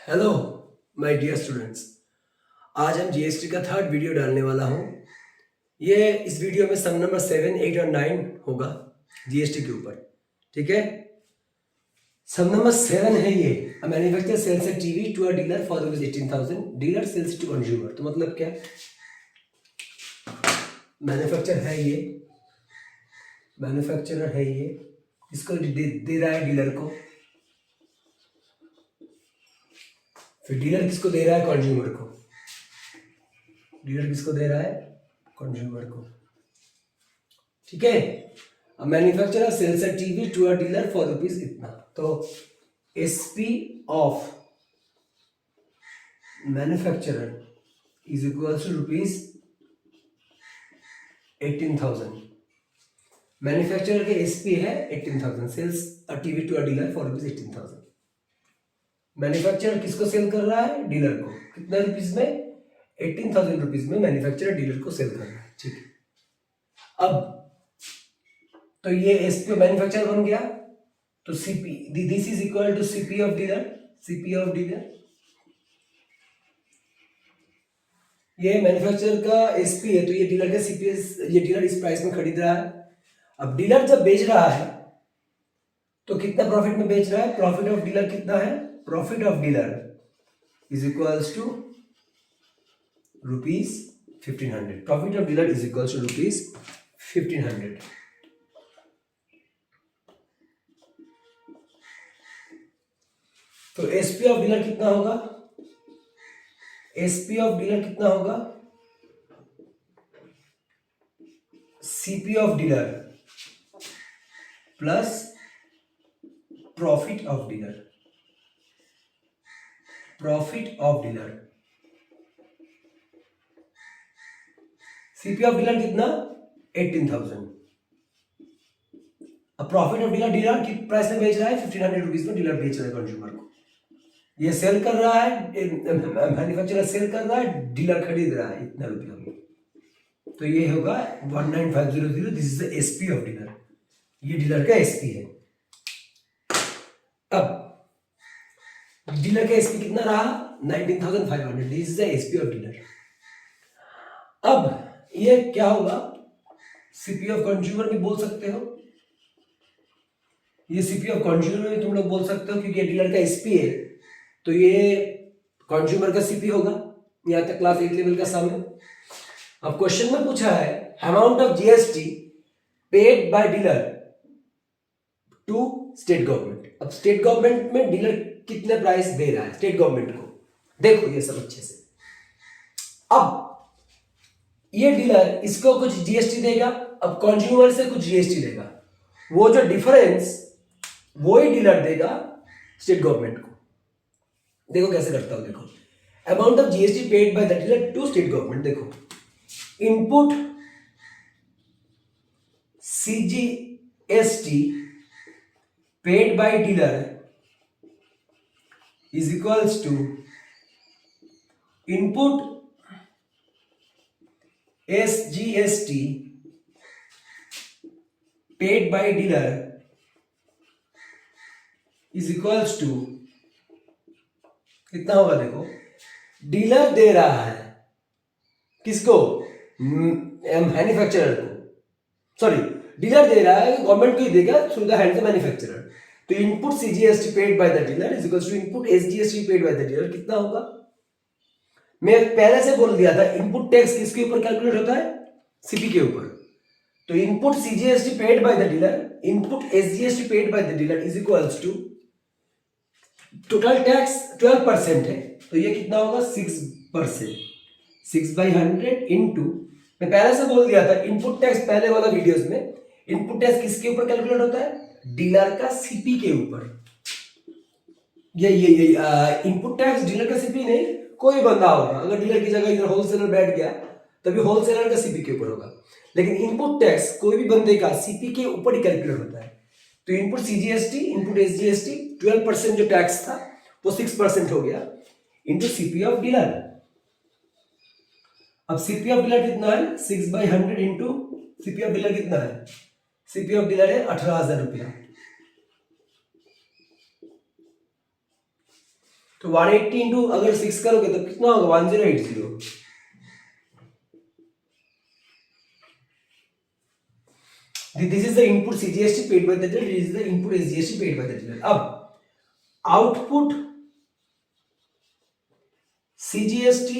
Hello my dear students. आज हम GST का थर्ड वीडियो डालने वाला हूँ। ये इस वीडियो में सम नंबर 7, 8 और 9 होगा जीएसटी के ऊपर। ठीक है, सम नंबर 7 है ये, a manufacturer sells a TV to a dealer for ₹18,000, dealer sells to consumer. तो मतलब क्या, मैन्युफैक्चरर है ये, मैन्युफैक्चरर है ये, इसको दे रहा है डीलर को, फिर डीलर किसको दे रहा है, कंज्यूमर को। डीलर किसको दे रहा है, कंज्यूमर को। ठीक है, manufacturer sells a TV to a dealer for rupees इतना। तो SP of manufacturer is equal to ₹18,000। Manufacturer के एसपी है 18,000, sells a TV to a dealer for ₹18,000। Manufacturer किसको सेल कर रहा है, डीलर को। कितना रुपीज में, 18,000 रुपीज में मैन्युफैक्चरर डीलर को सेल कर रहा है। ठीक है, अब तो ये एसपी मैन्युफैक्चरर बन गया, तो CP this is equal to CP of dealer. CP of dealer, ये मैन्युफैक्चरर का एसपी है, तो ये डीलर का सीपी, ये डीलर इस प्राइस में खरीद रहा है। अब डीलर जब बेच रहा है तो कितना प्रॉफिट में बेच रहा है, प्रॉफिट ऑफ डीलर कितना है, profit of dealer is equals to ₹1,500। Profit of dealer is equals to ₹1,500। तो एसपी ऑफ डीलर कितना होगा, एसपी ऑफ डीलर कितना होगा, CP of dealer plus profit of dealer. Profit of dealer, CP of dealer कितना, 18,000। अब profit of dealer, dealer किस price में बेच रहा है, 1,500 रुपीज में डीलर बेच रहा है कंज्यूमर को। ये सेल कर रहा है, मैन्युफैक्चरर सेल कर रहा है, डीलर खरीद रहा है इतना रुपया में। तो ये होगा 19500। This is the SP of dealer, ये डीलर का एसपी है। अब डीलर का एसपी कितना रहा, 19,500। This is the SP of dealer. अब ये क्या होगा, सीपी ऑफ कंज्यूमर भी बोल सकते हो, ये सीपी ऑफ कंज्यूमर भी तुम लोग बोल सकते हो, क्योंकि ये डीलर का एसपी है तो ये कंज्यूमर का सीपी होगा। यहां तक क्लास 8 लेवल का सम है। अब क्वेश्चन में पूछा है amount of GST paid by dealer to state government. अब स्टेट गवर्नमेंट में डीलर कितने प्राइस दे रहा है स्टेट गवर्नमेंट को, देखो ये सब अच्छे से। अब ये डीलर इसको कुछ जीएसटी देगा, अब कंज्यूमर से कुछ जीएसटी लेगा, वो जो डिफरेंस वो ही डीलर देगा स्टेट गवर्नमेंट को। देखो कैसे करता हूं, देखो amount of GST paid by the dealer to state government. देखो input CGST paid by dealer is equals to input SGST paid by dealer is equals to कितना होगा, देखो डीलर दे रहा है किसको, मैन्युफैक्चरर को, सॉरी डीलर दे रहा है, गवर्नमेंट को ही देगा through the hands of manufacturer. तो input CGST paid by the dealer is equals to input SGST paid by the dealer कितना होगा। मैं पहले से बोल दिया था इनपुट टैक्स किसके ऊपर कैलकुलेट होता है, सीपी के ऊपर। तो input CGST paid by the dealer, input SGST paid by the dealer is equals to total tax 12% है, तो ये कितना होगा 6%। 6/100 इंटू, मैं पहले से बोल दिया था इनपुट टैक्स पहले वाला वीडियोस में, इनपुट टैक्स किसके ऊपर कैलकुलेट होता है, डीलर का सीपी के ऊपर। ये इनपुट टैक्स डीलर का सीपी नहीं, कोई बंदा होगा, अगर डीलर की जगह इधर होलसेलर बैठ गया तभी होलसेलर का सीपी के ऊपर होगा, लेकिन इनपुट टैक्स कोई भी बंदे का सीपी के ऊपर ही कैलकुलेट होता है। तो इनपुट सीजीएसटी इनपुट एसजीएसटी 12% जो टैक्स था वो 6% हो गया इंटू सीपी ऑफ डीलर। अब सीपी ऑफ डीलर कितना है, 6/100 इंटू सीपी ऑफ डीलर कितना है, सीपी ऑफ डीलर है 18,000 रुपया। तो 180 इंटू अगर 6 करोगे तो कितना होगा 1080। This is the input CGST paid by the dealer, this is the input SGST paid by the dealer. अब आउटपुट सीजीएसटी,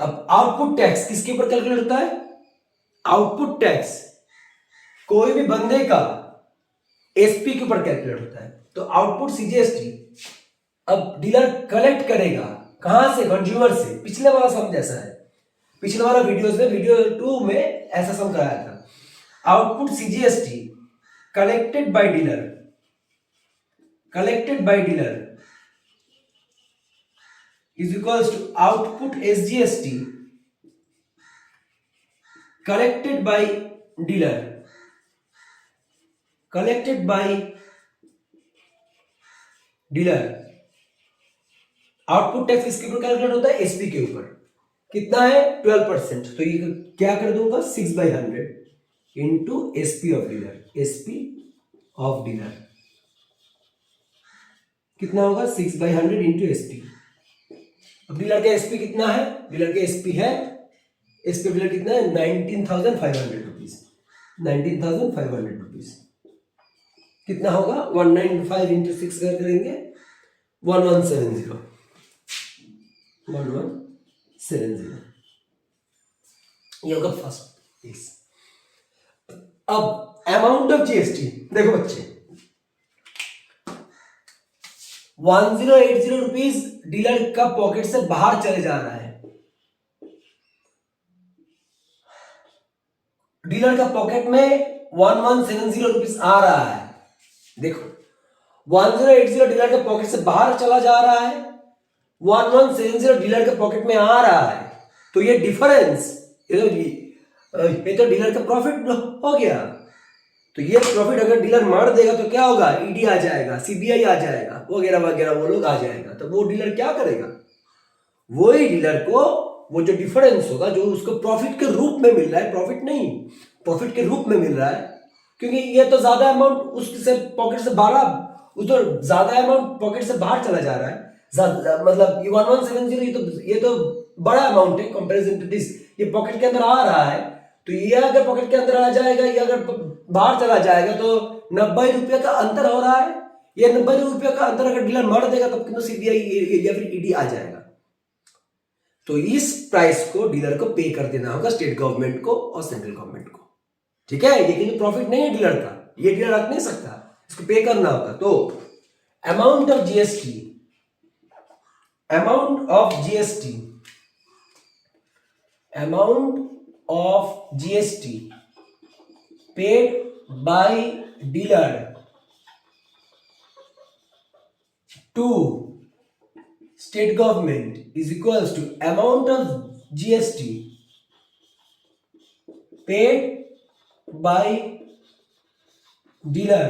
अब आउटपुट टैक्स किसके ऊपर कैलकुलेट होता है? आउटपुट टैक्स कोई भी बंदे का एसपी के ऊपर कैलकुलेट होता है। तो आउटपुट सीजीएसटी अब डीलर कलेक्ट करेगा कहां से? कंज्यूमर से। पिछले वाला सम जैसा है, पिछले वाला वीडियोस में, वीडियो 2 में ऐसा सम कराया था। Output CGST collected by dealer, collected by dealer is equals to output SGST collected by dealer, collected by dealer। Output tax किसके ऊपर कैलकुलेट होता है? एसपी के ऊपर। कितना है? 12%। तो ये क्या कर दूंगा? 6/100 into SP of dealer, SP of dealer कितना होगा? 6/100 इंटू एसपी। अब डीलर का एसपी कितना है? डीलर का एसपी है, एसपी डीलर कितना है? 19,500 रुपीज, 19,500 रुपीज। कितना होगा? 195 इंटू 6 करेंगे 1170, 1170। ये होगा फर्स्ट केस। अब अमाउंट ऑफ जीएसटी देखो बच्चे, 1080 रुपीज डीलर का पॉकेट से बाहर चले जा रहा है। डीलर का पॉकेट में 1170 रुपीज आ रहा है। देखो 1080 डीलर के पॉकेट से बाहर चला जा रहा है, 1170 डीलर के पॉकेट में आ रहा है। तो ये डिफरेंस, ये तो डीलर का प्रॉफिट हो गया। तो ये प्रॉफिट अगर डीलर मार देगा तो क्या होगा? ईडी आ जाएगा, सीबीआई आ जाएगा, वगैरह वगैरह, वो लोग आ जाएगा। तो वो डीलर क्या करेगा? वही डीलर को वो जो डिफरेंस होगा, जो उसको प्रॉफिट के रूप में मिल रहा है, प्रॉफिट नहीं, प्रॉफिट के रूप में मिल रहा है, क्योंकि ये तो ज्यादा अमाउंट उसके पॉकेट से बाहर, वो तो ज्यादा अमाउंट पॉकेट से बाहर चला जा रहा है। मतलब ये 1170 ये तो बड़ा अमाउंट है कंपैरिजन टू दिस। ये पॉकेट के अंदर आ रहा है, तो ये अगर पॉकेट के अंदर आ जाएगा, ये अगर बाहर चला जाएगा तो 90 रुपये का अंतर हो रहा है। ये 90 रुपये का अंतर अगर डीलर मार देगा तब कितना सीबीआई या फिर ईडी आ जाएगा। तो इस प्राइस को डीलर को पे कर देना होगा, स्टेट गवर्नमेंट को और सेंट्रल गवर्नमेंट को। ठीक है, लेकिन प्रॉफिट नहीं है डीलर का, ये डीलर रख नहीं सकता, इसको पे करना होगा। तो amount of GST, amount of GST, amount of GST paid by dealer to state government is equals to amount of GST paid by dealer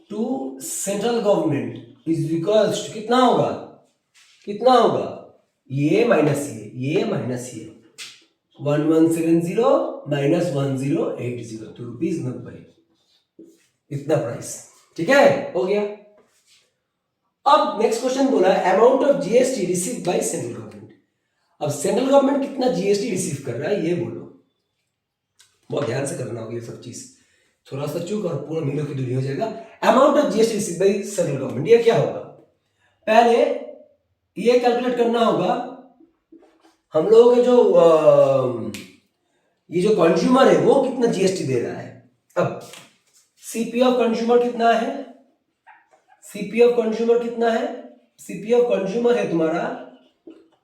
to central government is equals to कितना होगा? कितना होगा? ये माइनस ये minus ये 1170 minus 1080, तो ₹90, इतना price. ठीक है, हो गया। अब नेक्स्ट क्वेश्चन बोला है amount of GST receive by central government. अब सेंट्रल गवर्नमेंट कितना जीएसटी रिसीव कर रहा है ये बोलो। बहुत ध्यान से करना होगा ये सब चीज, थोड़ा सा चूक और पूरा मिलो की दूरी हो जाएगा। Amount of GST receive by central government, ये क्या होगा? पहले ये कैलकुलेट करना होगा हम लोगों के जो ये जो कंज्यूमर है वो कितना जीएसटी दे रहा है। अब सीपी ऑफ कंज्यूमर कितना है? सीपी ऑफ कंज्यूमर कितना है? सीपी ऑफ कंज्यूमर है तुम्हारा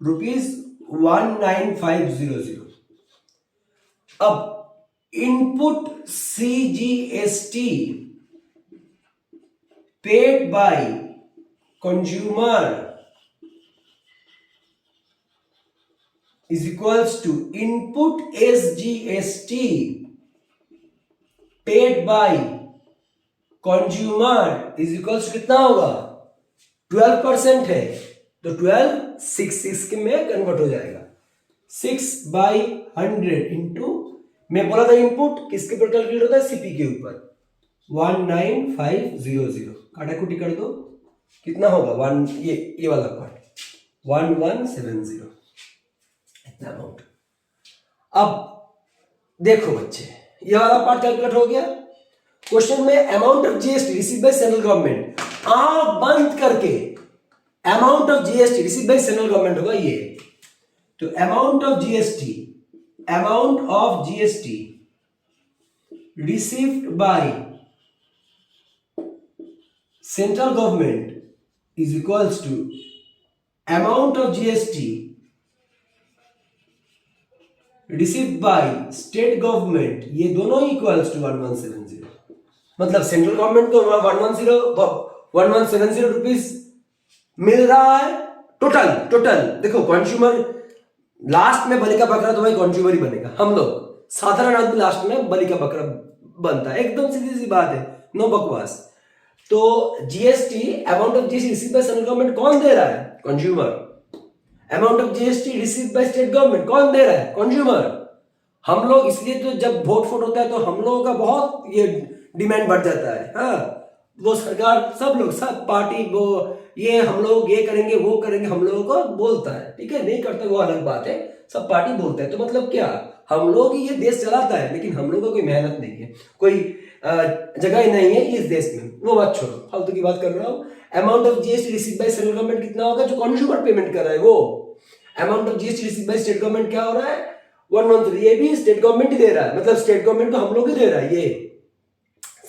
₹19500। अब input CGST paid by consumer is equals to input SGST paid by consumer is equals to कितना होगा? 12% है, तो 12 6 में कन्वर्ट हो जाएगा। 6/100 इंटू, मैं बोला था इनपुट किसके ऊपर कैलकुलेट होता है? सीपी के ऊपर। 19,500 काटाकुटी कर दो, कितना होगा वन, ये वाला पार्ट 1170 इतना अमाउंट। अब देखो बच्चे, ये वाला पार्ट कैलकुलेट हो गया। क्वेश्चन में amount of GST receive by central government, आंख बंद करके amount of GST receive by central government होगा ये। तो amount of GST received by central government is equals to amount of GST received by state government, ये दोनों equals to 1170। मतलब central government को 1170 रुपीज मिल रहा है टोटल। देखो कंज्यूमर लास्ट में बलि का बकरा तो भाई कंज्यूमर ही बनेगा, हम लोग साधारण आदमी लास्ट में बलि का बकरा बनता है, एकदम सीधी सी बात है, नो बकवास। तो GST amount of GST receive by central government कौन दे रहा है? Consumer. Amount of GST receive by state government कौन दे रहा है? कंज्यूमर। हम लोग इसलिए तो जब वोट होता है तो हम लोगों का बहुत ये डिमांड बढ़ जाता है। हाँ, वो सरकार सब लोग सब पार्टी वो ये हम लोग ये करेंगे वो करेंगे हम लोगों को बोलता है, ठीक है, नहीं करते वो अलग बात है, सब पार्टी बोलता है। तो मतलब क्या, हम लोग ही ये देश चलाता है, लेकिन हम लोगों को कोई मेहनत नहीं है, कोई जगह ही नहीं है इस देश में। वो बात छोड़ो, फालतू की बात कर रहा हूँ। Amount of GST receive by central government कितना होगा? जो कंज्यूमर पेमेंट कर रहा है वो। Amount of GST receive by state government क्या हो रहा है? 113। ये भी स्टेट गवर्नमेंट ही दे रहा है, मतलब स्टेट गवर्नमेंट को हम लोग ही दे रहा है, ये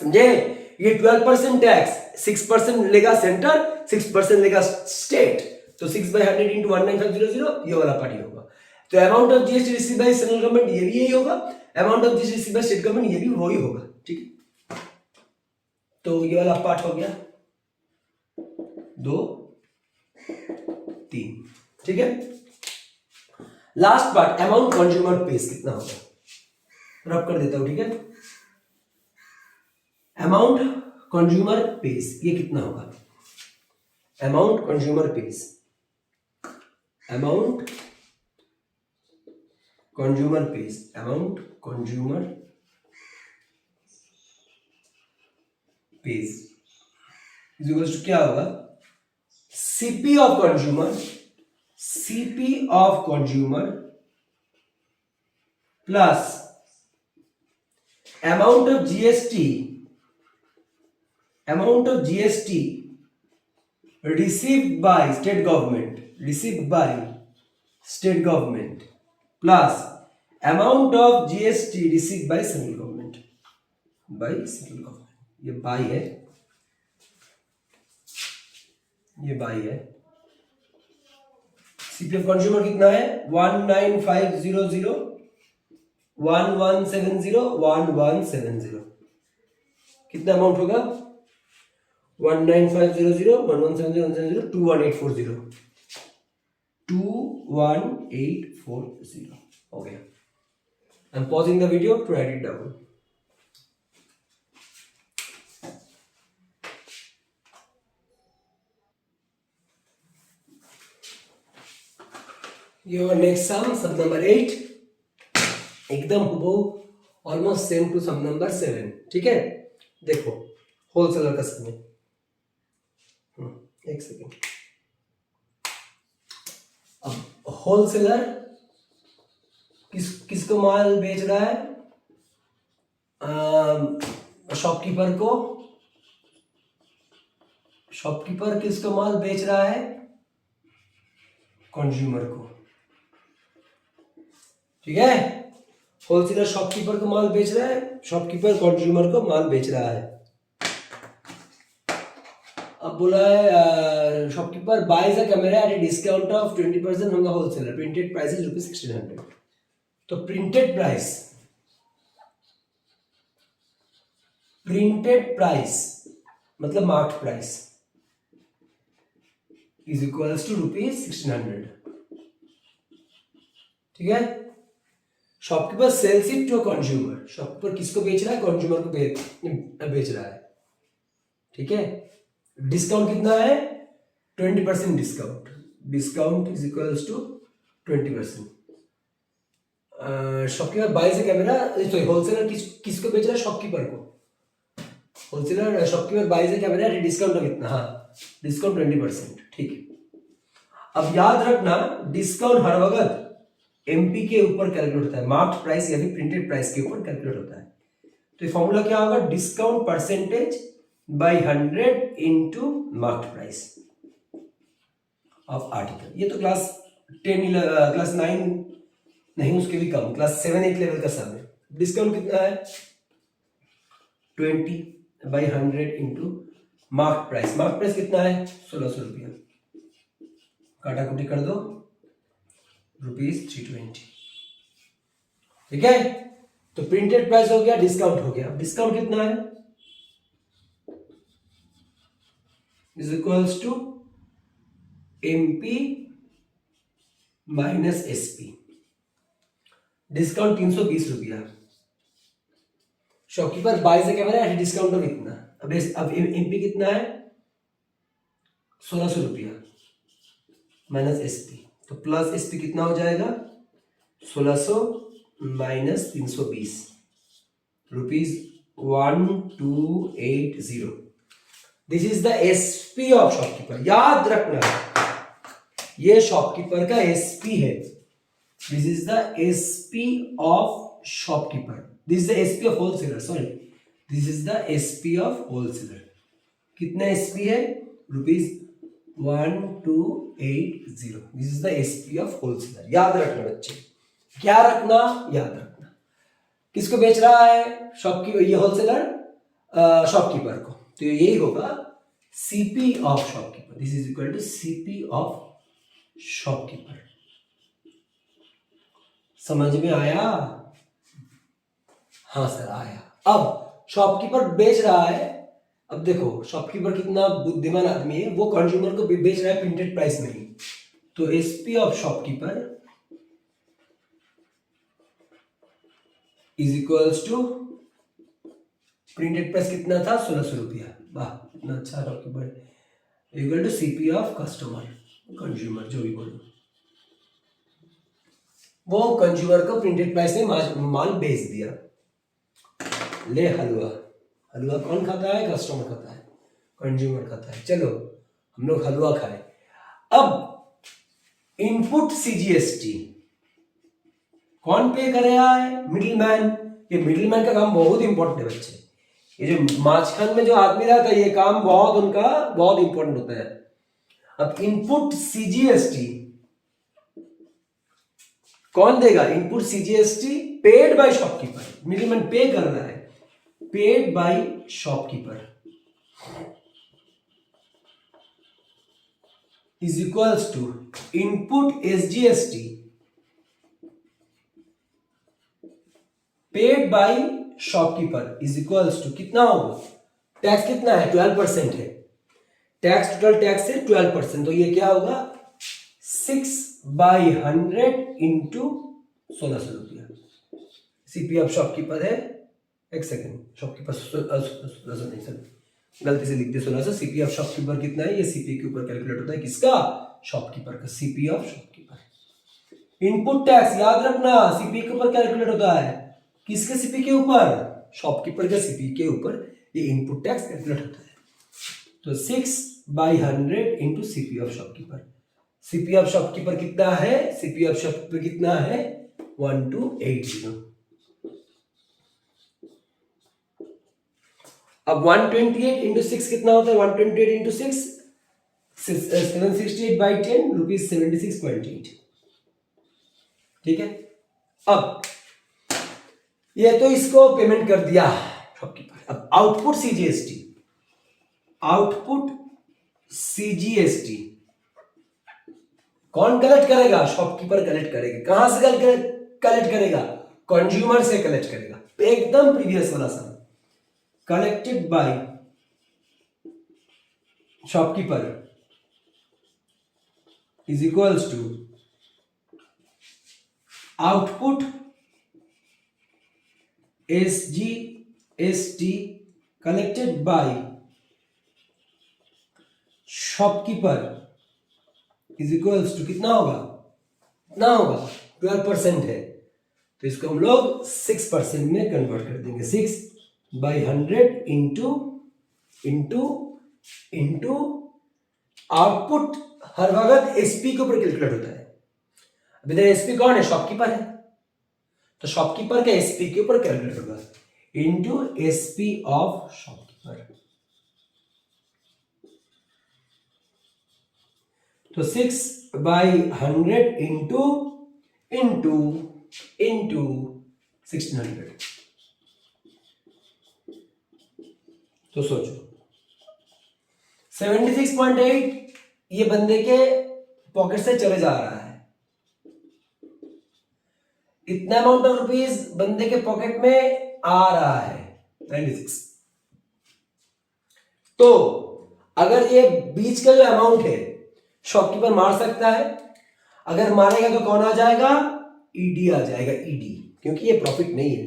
समझे। ये 12% टैक्स, 6% लेगा सेंटर, 6% लेगा स्टेट, तो 6/100 इंटू 19,500 ये वाला पार्टी होगा। तो amount of GST receive by central government ये भी यही होगा, amount of GST receive by state government ये भी वही होगा, ठीक है। तो ये वाला पार्ट हो गया 2, 3, ठीक है। Last part amount consumer page कितना होगा, रब कर देता हूं, ठीक है। अमाउंट कंज्यूमर पेज ये कितना होगा? Amount consumer pays, amount consumer pays, amount consumer pays is equal to क्या होगा? CP of consumer, CP of consumer plus amount of GST, amount of GST received by state government, received by state government plus amount of GST received by central government, by central government। ये by है, ये by है। CPF consumer कितना है? 19,500, 1170, 1170। कितना amount होगा? 19,500, 1170, 170, 21840, 21840 हो गया। I'm pausing the video to write it down. Your next sum number 8, एकदम वो almost same to sum number 7, ठीक है। देखो होलसेलर का सम है, एक सेकेंड। अब होलसेलर किसको माल बेच रहा है? शॉपकीपर को। शॉपकीपर किसको माल बेच रहा है? कंज्यूमर को, ठीक है। होलसेलर शॉपकीपर को माल बेच रहा है, शॉपकीपर कंज्यूमर को माल बेच रहा है। अब बोला है shopkeeper buys a camera at a discount of 20% from the wholesaler, printed price is ₹1600। तो प्रिंटेड प्राइस मतलब market price is equals to ₹1600, ठीक है। Shopkeeper sells it to consumer, shopkeeper किसको बेच रहा है? कंज्यूमर को बेच रहा है, ठीक है। डिस्काउंट कितना है? 20% discount, discount is equals to 20%। Shopkeeper buys a camera, sorry wholesaler किसको बेच रहा है? शॉपकीपर को। होलसेलर शॉपकीपर बाइज है क्या मैंने, डिस्काउंट का कितना, हाँ डिस्काउंट 20%, ठीक है। अब याद रखना डिस्काउंट हर वक्त एमपी के ऊपर कैलकुलेट होता है, मार्क्ड प्राइस या फिर प्रिंटेड प्राइस के ऊपर कैलकुलेट होता है। तो ये फॉर्मूला क्या होगा, discount percentage by 100 into marked price of article. ये तो क्लास 10 क्लास 9 नहीं, उसके भी कम, क्लास 7-8 लेवल का सम है। डिस्काउंट कितना है 20/100 into mark price, mark price कितना है 1600 रुपया, काटा कुटी कर दो ₹320, ठीक है। तो प्रिंटेड प्राइस हो गया, डिस्काउंट हो गया। डिस्काउंट कितना है is equals to MP minus SP. Discount 320 रुपया, शॉपकीपर बाय से क्या बना है, डिस्काउंट में कितना, अब एमपी कितना है 1600 रुपया माइनस एसपी, तो प्लस एसपी कितना हो जाएगा 1600 minus 320 ₹1280। This is the SP of shopkeeper. याद रखना ये शॉपकीपर का एसपी है, this is the SP of shopkeeper, this is the SP of wholesaler, sorry this is the SP of wholesaler. कितना एसपी है ₹1280, this is the SP of wholesaler. याद रखना बच्चे, क्या रखना, याद रखना। किसको बेच रहा है शॉपकीपर, ये होलसेलर शॉपकीपर को, तो यही होगा CP of shopkeeper, this is equal to CP of shopkeeper. समझ में आया, हाँ सर आया। अब शॉपकीपर बेच रहा है, अब देखो शॉपकीपर कितना बुद्धिमान आदमी है, वो कंज्यूमर को बेच रहा है प्रिंटेड प्राइस में ही, तो SP of shopkeeper is equals to printed price कितना था 1600 रुपया, वाह कितना अच्छा shopkeeper, equal to CP of customer, consumer जो भी बोलो, वो कंज्यूमर को प्रिंटेड प्राइस में माल बेच दिया। ले हलवा, हलवा कौन खाता है, कस्टमर खाता है, कंज्यूमर खाता है। चलो हम लोग हलवा खाए। अब इनपुट सीजीएसटी कौन पे कर रहा है, मिडिलमैन। ये मिडिलमैन का काम बहुत इंपॉर्टेंट है बच्चे, ये जो माछखान में जो आदमी रहता है ये काम बहुत उनका बहुत इंपॉर्टेंट होता है। अब इनपुट सीजीएसटी कौन देगा, input CGST paid by shopkeeper, middleman pay कर रहा है, paid by shopkeeper is equals to input SGST paid by shopkeeper is equals to कितना होगा, टैक्स कितना है 12% है, टैक्स टोटल टैक्स है 12%, तो ये क्या होगा 6/100 इंटू 1600 रुपया। सीपी ऑफ शॉपकीपर है, एक सेकेंड, शॉपकीपर 1600 नहीं सर गलती से लिख दिया 1600, सीपी ऑफ शॉपकीपर कितना है, ये सीपी के ऊपर कैलकुलेट होता है, किसका, शॉपकीपर का, CP of shopkeeper. Input tax याद रखना सीपी के ऊपर कैलकुलेट होता है, किसके सीपी के ऊपर, शॉपकीपर के सीपी के ऊपर ये इनपुट टैक्स कैलकुलेट होता है। तो 6/100 into CP of shopkeeper, CP of shopkeeper कितना है, सीपी ऑफ शॉपकीपर कितना है 1280। अब 128 इंटू 6 कितना होता है, 128 इंटू 6 768/10 ₹76.8, ठीक है। अब ये तो इसको पेमेंट कर दिया शॉपकीपर। अब आउटपुट सीजीएसटी, आउटपुट सीजीएसटी कौन कलेक्ट करेगा, शॉपकीपर कलेक्ट करेगा। कहां से कलेक्ट करेगा, कंज्यूमर से कलेक्ट करेगा, एकदम प्रीवियस वाला sum, collected by shopkeeper is equals to output SGST collected by shopkeeper is equals to कितना होगा, कितना होगा 12% है, तो इसको हम लोग 6% में कन्वर्ट कर देंगे, 6/100 इंटू इंटू इंटू आउटपुट हर वक्त एसपी के ऊपर कैलकुलेट होता है। अब इधर एसपी कौन है? शॉपकीपर है, तो शॉपकीपर का एसपी के ऊपर कैलकुलेट होगा इंटू एसपी ऑफ शॉपकीपर। तो 6/100 इंटू 1600। तो सोचो 76.8 ये बंदे के पॉकेट से चले जा रहा है, इतना अमाउंट ऑफ रुपीज बंदे के पॉकेट में आ रहा है 96। तो अगर ये बीच का जो अमाउंट है शॉपकीपर मार सकता है, अगर मारेगा तो कौन आ जाएगा? ईडी आ जाएगा, ईडी, क्योंकि ये प्रॉफिट नहीं है,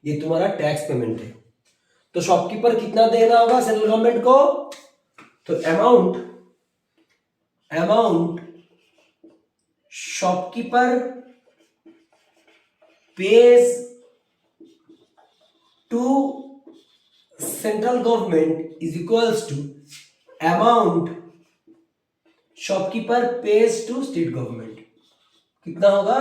ये तुम्हारा टैक्स पेमेंट है। तो शॉपकीपर कितना देना होगा सेंट्रल गवर्नमेंट को? तो amount shopkeeper pays to central government is equals to amount shopkeeper pays to state government. कितना होगा?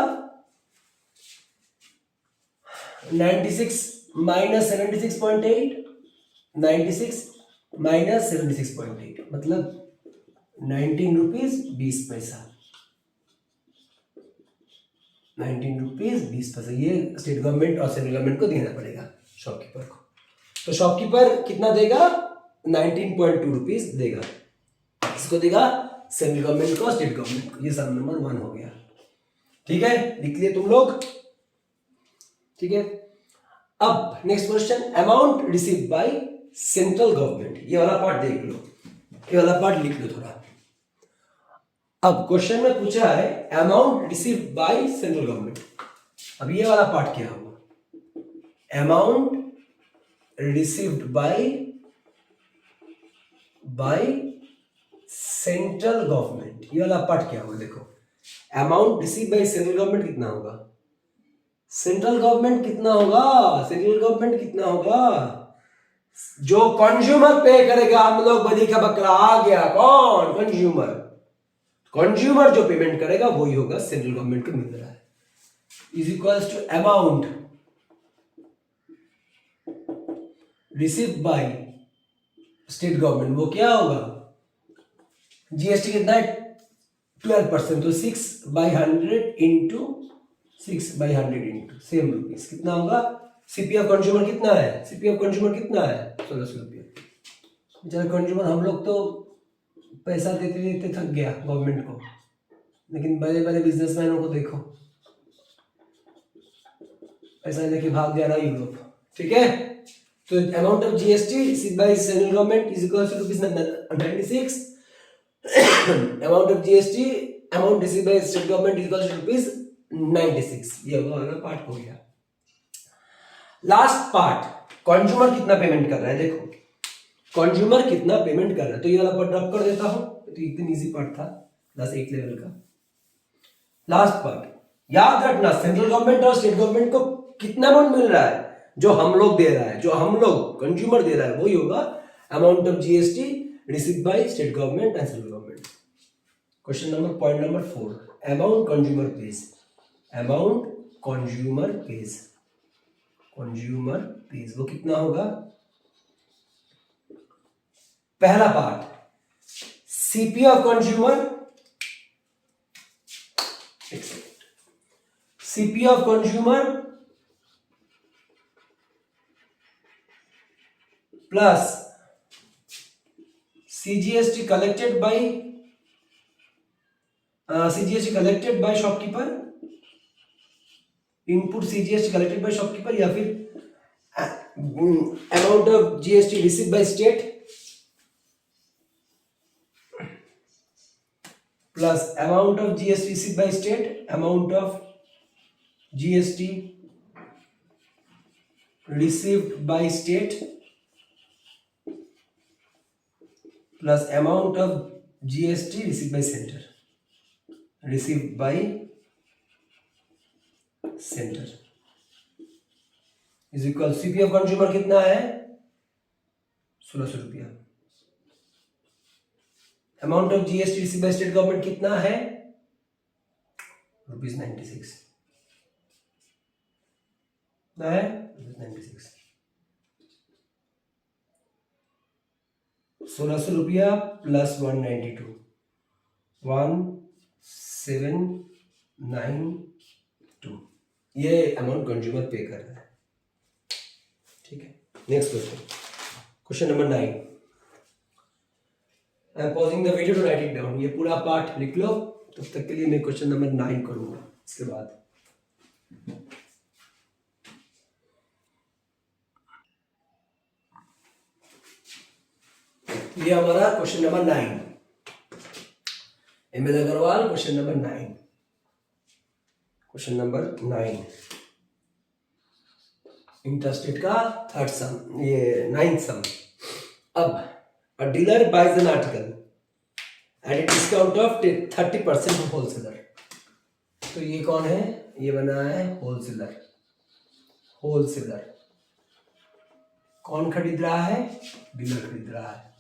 96 माइनस 76.8, 96 माइनस 76.8 मतलब 19 रुपीज 20 पैसा, 19 रुपीज 20 पैसा। ये स्टेट गवर्नमेंट और सेंट्रल गवर्नमेंट को देना पड़ेगा शॉपकीपर को। तो शॉपकीपर कितना देगा? 19.2 रुपीज देगा। किसको देगा? सेंट्रल गवर्नमेंट को, स्टेट गवर्नमेंट को। ये सम नंबर 1 हो गया। ठीक है, लिख लिए तुम लोग? ठीक है, अब next question, amount receive by central government. ये वाला पार्ट देख लो, ये वाला पार्ट लिख लो थोड़ा। अब क्वेश्चन में पूछा है amount receive by central government. अब ये वाला पार्ट क्या हुआ? Amount received by central government, ये वाला पार्ट क्या हुआ? देखो, amount receive by central government कितना होगा? सेंट्रल गवर्नमेंट कितना होगा? सेंट्रल गवर्नमेंट कितना होगा? जो कंज्यूमर पे करेगा, हम लोग बदी का बकरा आ गया। कौन? कंज्यूमर। कंज्यूमर जो पेमेंट करेगा वही होगा, सेंट्रल गवर्नमेंट को मिल रहा है। Is equals to amount receive by state government, वो क्या होगा? जीएसटी कितना है? 12%, तो 6/100 इंटू 6/100 इंटू सेम रुपीज कितना होगा? सीपीएफ कंज्यूमर कितना है? सीपीएफ कंज्यूमर कितना है? 1600 रुपया। बेचारा कंज्यूमर, हम लोग तो पैसा देते देते थक गया गवर्नमेंट को, लेकिन बड़े बड़े बिजनेसमैनों को देखो, पैसा लेके भाग जा रहा है यूरोप। ठीक है, तो amount of GST received by central government is equal to ₹96। Amount of GST amount received by state government is equal to ₹96। ये वाला पार्ट हो गया। लास्ट पार्ट, कंज्यूमर कितना पेमेंट कर रहा है। देखो कंज्यूमर कितना पेमेंट कर रहा है, तो ये वाला पार्ट ड्रॉप कर देता हूं, तो एकदम इजी पार्ट था क्लास 8 लेवल का। लास्ट पार्ट याद रखना, सेंट्रल गवर्नमेंट और स्टेट गवर्नमेंट को कितना अमाउंट मिल रहा है? जो हम लोग दे रहा है, जो हम लोग कंज्यूमर दे रहा है, वही होगा amount of GST received by state government and central government. Question number point number 4, amount consumer pays. Amount consumer page, consumer page वो कितना होगा? पहला part CP of consumer, CP of consumer plus CGST collected by shopkeeper, input CGST collected by shopkeeper, या फिर amount of GST received by state plus amount of GST received by state, amount of GST received by state plus amount of GST received bye centre, received by centre is equal CP of consumer कितना है? 1600 रुपया। Amount of GST receive by state government कितना है? ₹96 है, ₹96। 1600 plus 192, 1792, ये amount consumer पे कर रहा है। ठीक है, next question, question number 9। I am pausing the video to write it down. ये पूरा पार्ट लिख लो, तब तक के लिए मैं क्वेश्चन नंबर 9 करूंगा। इसके बाद ये हमारा question number 9, ML Agarwal, question number 9, question number 9 interstate का थर्ड सम, ये 9th सम। अब a dealer buys an article at a discount of 30% of wholesaler. तो ये कौन है? ये बना है होलसेलर। होलसेलर कौन खरीद रहा है? डीलर खरीद रहा है।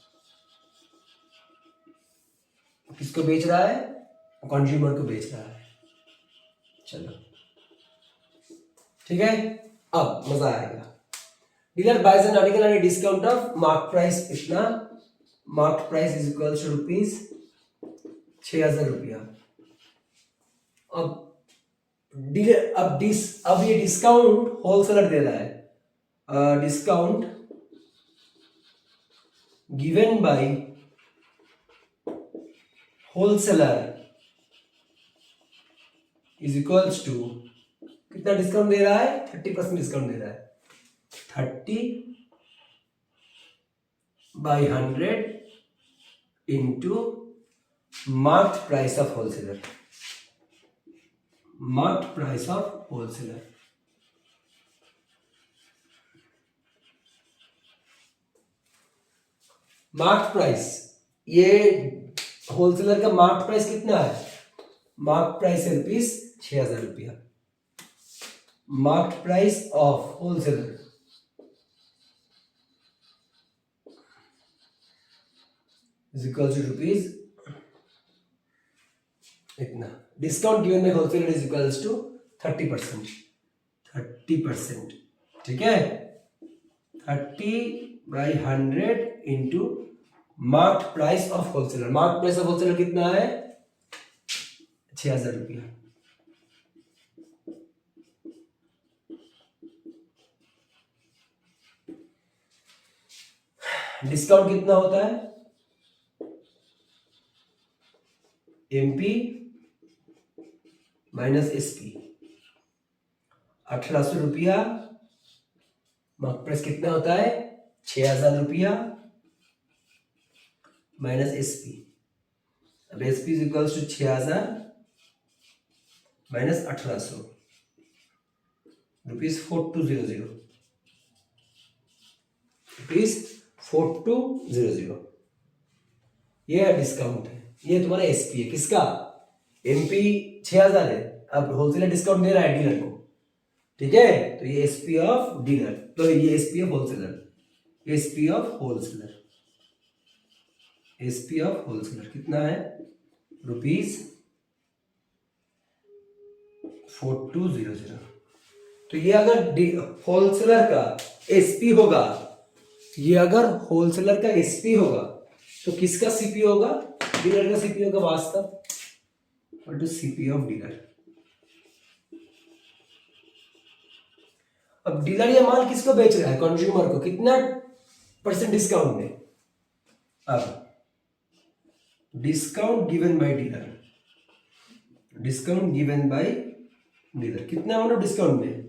किसको बेच रहा है? कंज्यूमर को बेच रहा है। चलो ठीक है, अब मजा आएगा। Dealer buys an article at a discount of mark price कितना? Mark price is equal to ₹6,000। अब डीलर अब ये डिस्काउंट होलसेलर दे रहा है। Discount given by wholesaler is equals to, कितना डिस्काउंट दे रहा है? 30% डिस्काउंट दे रहा है। 30/100 into marked price of wholesaler. Marked price of wholesaler, marked price, ये होलसेलर का मार्क्ड प्राइस कितना है? मार्क्ड प्राइस है ₹6,000। Marked price of wholesaler is equal to rupees इतना। Discount given by wholesaler is equals to 30%। 30%, ठीक है, 30/100 into marked price of wholesaler. Marked price of wholesaler कितना है? ₹6,000। डिस्काउंट कितना होता है? MP minus SP. ₹1,800। Mark price कितना होता है? ₹6,000 माइनस एसपी। अब SP is equals to 6,000 minus 1,800, ₹4200। ₹4200, ये डिस्काउंट है। ये तुम्हारा एसपी है। किसका? एमपी 6,000 है। अब होलसेलर डिस्काउंट दे रहा है डीलर को, ठीक है, तो ये एसपी ऑफ डीलर, तो ये SP of wholesaler. SP of wholesaler, SP of wholesaler कितना है? ₹4200। तो ये अगर होलसेलर का एसपी होगा, ये अगर होलसेलर का एसपी होगा तो किसका सीपी होगा? डीलर का सीपी होगा। वास्तव और टू सीपी ऑफ डीलर। अब डीलर ये माल किसको बेच रहा है? कंज्यूमर को। कितना % डिस्काउंट में? अब discount given by dealer, discount given by dealer कितना अमाउंट ऑफ डिस्काउंट में?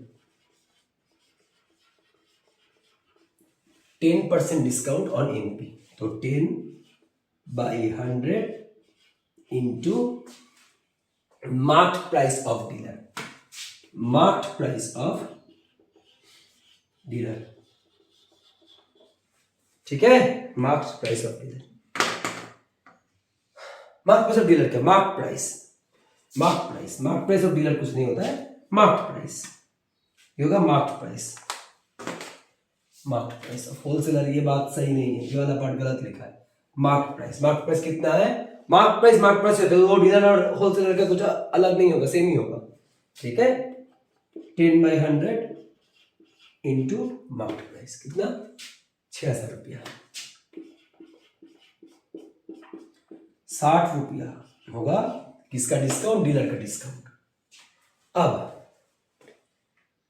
10% डिस्काउंट ऑन एमपी। तो 10/100 into marked price of dealer. Marked price of dealer, ठीक है, marked price of dealer. Mark price of dealer क्या? Mark price. Mark price, mark price of dealer कुछ नहीं होता है, mark price ये होगा। Mark price, mark price of wholesaler, ये बात सही नहीं है, ये वाला पार्ट गलत लिखा है। मार्केट प्राइस कितना है, मार्केट प्राइस होता है, वो डीलर और होलसेलर का कुछ अलग नहीं होगा, सेम ही होगा, ठीक है। 10/100 इंटू मार्केट प्राइस कितना, 6,000 रुपया, 60 रुपया होगा किसका डिस्काउंट, डीलर का डिस्काउंट। अब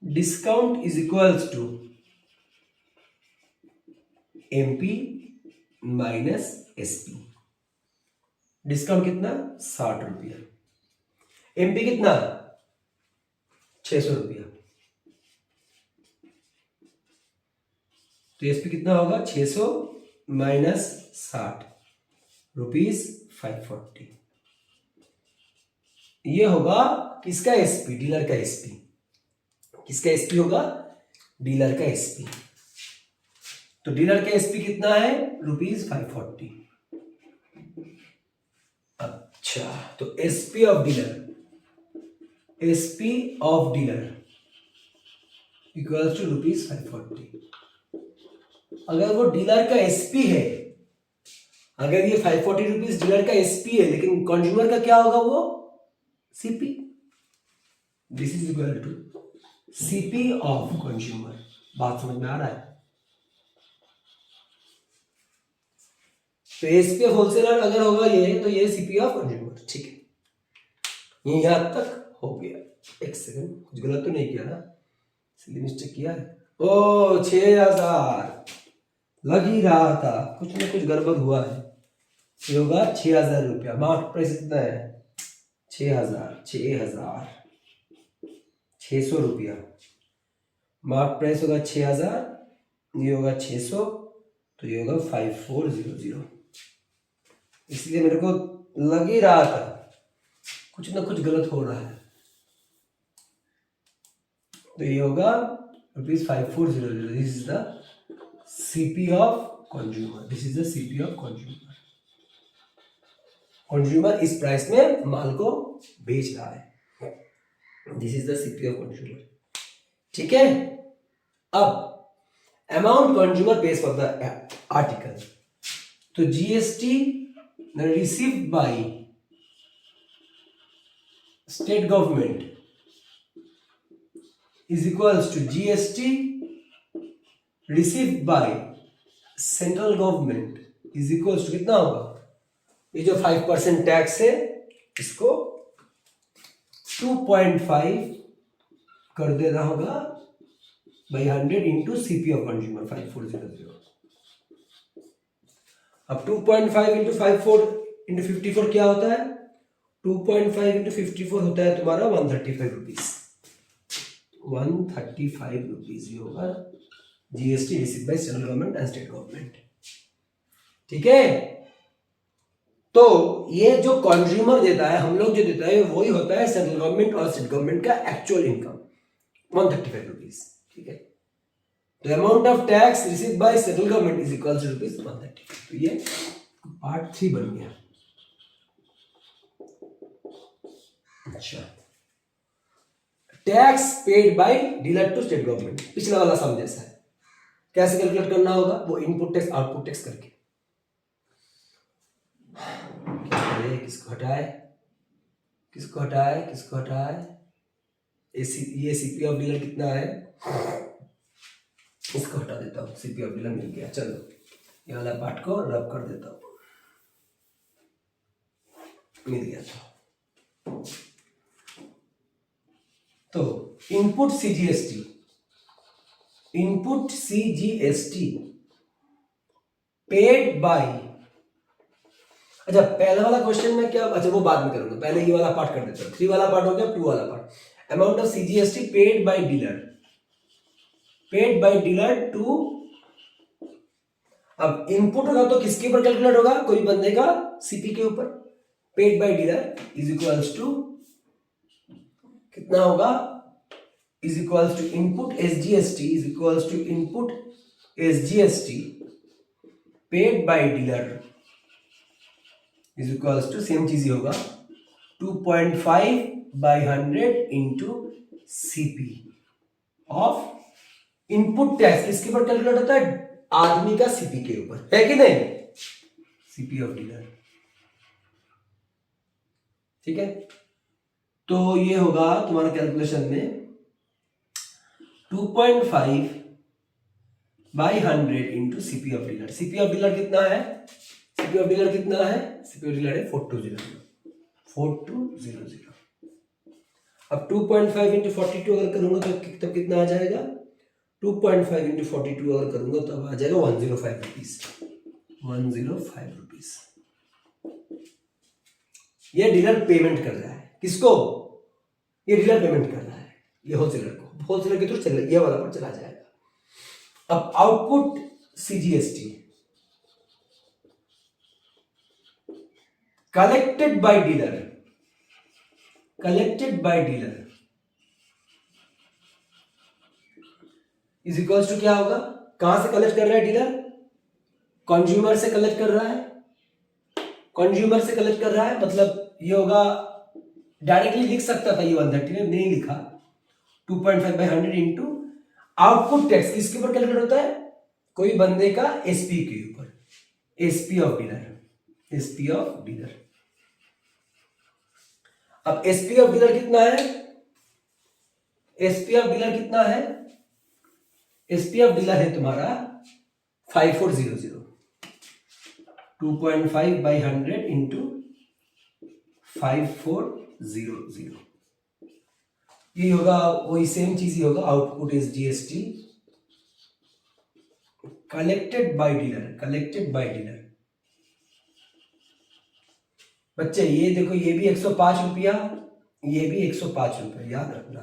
discount is equals to MP minus SP. Discount कितना, 60 रुपया, एमपी कितना, 600 रुपया, तो एसपी कितना होगा, 600 माइनस 60 रुपीज 540। ये होगा किसका एसपी, डीलर का एसपी। किसका एसपी होगा, डीलर का एसपी। तो डीलर का एसपी कितना है, रुपीज 540। अच्छा, तो SP of dealer equals to rupees 540। अगर वो डीलर का एसपी है, अगर ये 540 रुपीज डीलर का एसपी है, लेकिन कंज्यूमर का क्या होगा, वो CP. This is equal to CP of consumer. बात समझ में आ रहा है। तो एसपी ऑफ होलसेलर अगर होगा ये, तो ये सीपी ऑफ कंज्यूमर, ठीक है। ये यहां तक हो गया। एक सेकंड, कुछ गलत तो नहीं किया ना, इसलिए मिस्टेक किया है। ओ 6,000 लग ही रहा था, कुछ ना कुछ गड़बड़ हुआ है। ये होगा 6,000 रुपया। मार्केट प्राइस कितना है, 6,600 रुपया। मार्केट प्राइस होगा 6,000, ये होगा 600, तो ये होगा 5400। इसलिए मेरे को लग ही रहा था कुछ ना कुछ गलत हो रहा है। तो ये होगा rupees 5400। This is the CP of consumer. This is the CP of consumer. Consumer इस प्राइस में माल को बेच रहा है। This is the CP of consumer, ठीक है। अब amount consumer pays for the article, तो GST received by state government is equals to GST received by central government is equals to कितना होगा, ये जो 5% टैक्स है इसको 2.5 कर देना होगा by 100 into CP of consumer 5400। अब 2.5 इंटू 54 क्या होता है, 2.5 इंटू 54 होता है तुम्हारा 135 रुपीज। 135 रुपीज ये होगा GST received by central government and state government, ठीक है। तो ये जो कंज्यूमर देता है, हम लोग जो देता है वही होता है सेंट्रल गवर्नमेंट और स्टेट गवर्नमेंट का एक्चुअल इनकम 135 रुपीज, ठीक है। तो amount of tax received by central government is equal to rupees 130। तो ये पार्ट 3 बन गया। अच्छा, tax paid by dealer to state government, पिछला वाला सम जैसा है। कैसे कैलकुलेट करना होगा, वो इनपुट टैक्स आउटपुट टैक्स करके। किसको हटाए, किसको हटाए, किसको हटाए, ये सीपी ऑफ डीलर कितना है, इसको हटा देता हूं। सीपी ऑफ डीलर मिल गया। चलो ये वाला पार्ट को रब कर देता हूं, मिल गया था। तो इनपुट सीजीएसटी, पेड बाय, अच्छा पहला वाला क्वेश्चन में क्या, अच्छा वो बाद में करूंगा, पहले ये वाला पार्ट कर देता हूं। 3 वाला पार्ट हो गया, 2 वाला part. Amount of CGST paid by dealer to, अब इनपुट होगा तो किसके ऊपर कैलकुलेट होगा, कोई बंदे का सीपी के ऊपर। Paid by dealer is equals to कितना होगा, is equals to input SGST is equals to input SGST paid by dealer is equals to same चीज ही होगा 2.5 by 100 into CP of input tax. किसके ऊपर कैलकुलेट होता है, आदमी का सीपी के ऊपर, है कि नहीं। CP of dealer. ठीक है, तो ये होगा तुम्हारा कैलकुलेशन में 2.5 by 100 into CP of dealer. CP of dealer कितना है? सीपी ऑफ डीलर कितना है? सीपी ऑफ डीलर है 4200। अब 2.5 इंटू 42 अगर करूंगा तो तब कितना आ जाएगा? 2.5 इंटू 42 अगर करूंगा तो अब आ जाएगा 105 रुपीज। 105 रुपीज ये डीलर पेमेंट कर रहा है। किसको? ये डीलर पेमेंट कर रहा है ये होलसेलर को। होलसेलर के थ्रू चल ये वाला पर चला जाएगा। अब output CGST collected by dealer, collected by dealer is equals to क्या होगा? कहां से कलेक्ट कर रहा है डीलर? कंज्यूमर से कलेक्ट कर रहा है। कंज्यूमर से कलेक्ट कर रहा है मतलब ये होगा, डायरेक्टली लिख सकता था ये 130 ने, नहीं लिखा। 2.5 बाई 100 इंटू आउटपुट टैक्स किसके ऊपर कैलकुलेट होता है? कोई बंदे का एसपी के ऊपर, SP of dealer, SP of dealer. अब एसपी ऑफ डीलर कितना है? एसपी ऑफ डीलर कितना है? एसपी ऑफ डीलर है तुम्हारा 5400। 2.5 बाई 100 इंटू 5400 ये होगा, वही सेम चीज ही होगा। Output is GST collected by dealer, collected by dealer. बच्चे ये देखो, ये भी 105 रुपया, ये भी 105 रुपया, याद रखना।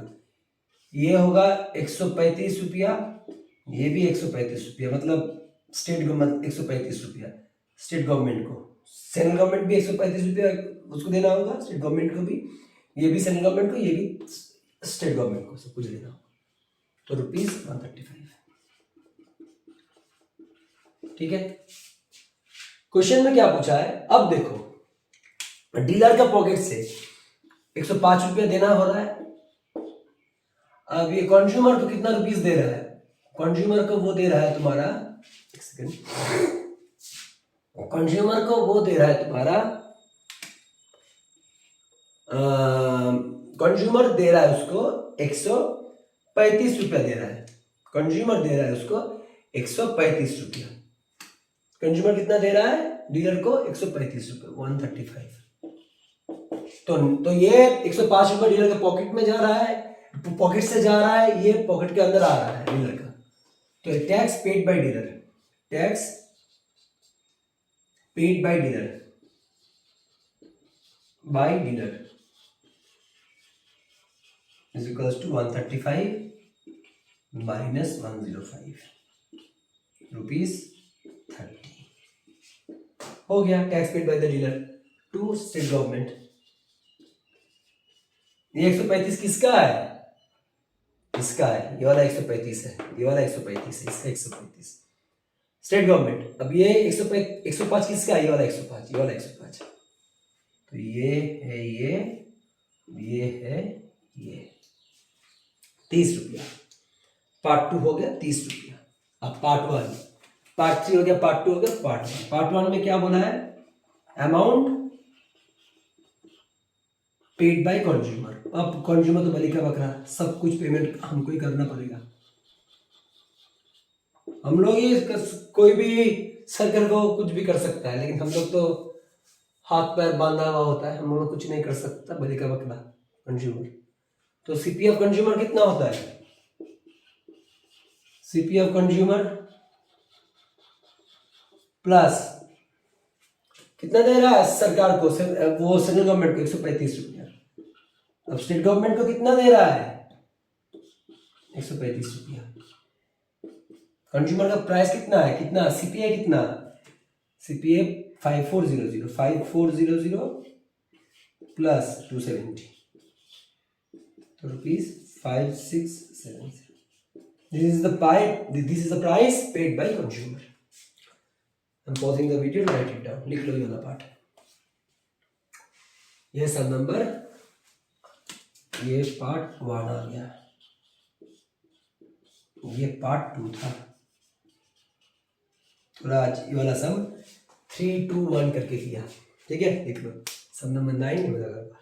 ये होगा 135 रुपया, ये भी 135 रुपया, मतलब स्टेट गवर्नमेंट 135 रुपया, स्टेट गवर्नमेंट को। सेंट्रल गवर्नमेंट भी 135 रुपया उसको देना होगा, स्टेट गवर्नमेंट को भी। ये भी सेंट्रल गवर्नमेंट को, ये भी स्टेट गवर्नमेंट को, सब कुछ देना होगा। तो ₹135। ठीक है, क्वेश्चन में क्या पूछा है? अब देखो, डीलर का पॉकेट से 105 रुपया देना हो रहा है। अब ये कंज्यूमर को कितना रुपीस दे रहा है? कंज्यूमर को वो दे रहा है तुम्हारा, एक सेकंड, कंज्यूमर को वो दे रहा है तुम्हारा, कंज्यूमर दे रहा है उसको 135 रुपया दे रहा है। कंज्यूमर दे रहा है उसको 135 रुपया। कंज्यूमर कितना दे रहा है डीलर को? 135 रुपया, 135। तो ये 105 रुपया डीलर के पॉकेट में जा रहा है, पॉकेट से जा रहा है, ये पॉकेट के अंदर आ रहा है डीलर का। तो tax paid by dealer, tax paid by dealer, by dealer is equals to 135 minus 105 rupees 30 हो गया। Tax paid by the dealer to state government. ये 135 किसका है? इसका है, ये वाला 135 है, ये वाला 135 है, इसका 135 स्टेट गवर्नमेंट। अब ये 105 किसका है? ये वाला 105, ये वाला 105। तो ये है ये है ये 30 रुपया। पार्ट 2 हो गया 30 रुपया। अब पार्ट 1, पार्ट 3 हो गया, पार्ट 2 हो गया, पार्ट 1। पार्ट 1 में क्या बोला है? Amount paid by consumer. अब कंज्यूमर तो बलि का बकरा, सब कुछ पेमेंट हमको ही करना पड़ेगा। हम लोग ये कोई भी सरकार को कुछ भी कर सकता है, लेकिन हम लोग तो हाथ पैर बांधा हुआ होता है, हम लोग कुछ नहीं कर सकता, बलि का बकरा कंज्यूमर। तो सीपी ऑफ कंज्यूमर कितना होता है? सीपी ऑफ कंज्यूमर प्लस कितना दे रहा है सरकार को? वो सेंट्रल गवर्नमेंट को 135 रुपया। अब स्टेट गवर्नमेंट को कितना दे रहा है? 135 रुपया। कंज्यूमर का प्राइस कितना है? कितना सीपीए? कितना सीपीए? 5400 प्लस 270, तो ₹5670। This is the price paid by consumer. I'm pausing the video to write it down. लिख लो ये वाला पार्ट। ये सब नंबर, ये पार्ट 1 आ गया, ये पार्ट 2 था। थोड़ा ये वाला सब 321 करके किया, ठीक है। देख लो, सब नंबर 9 नहीं बता।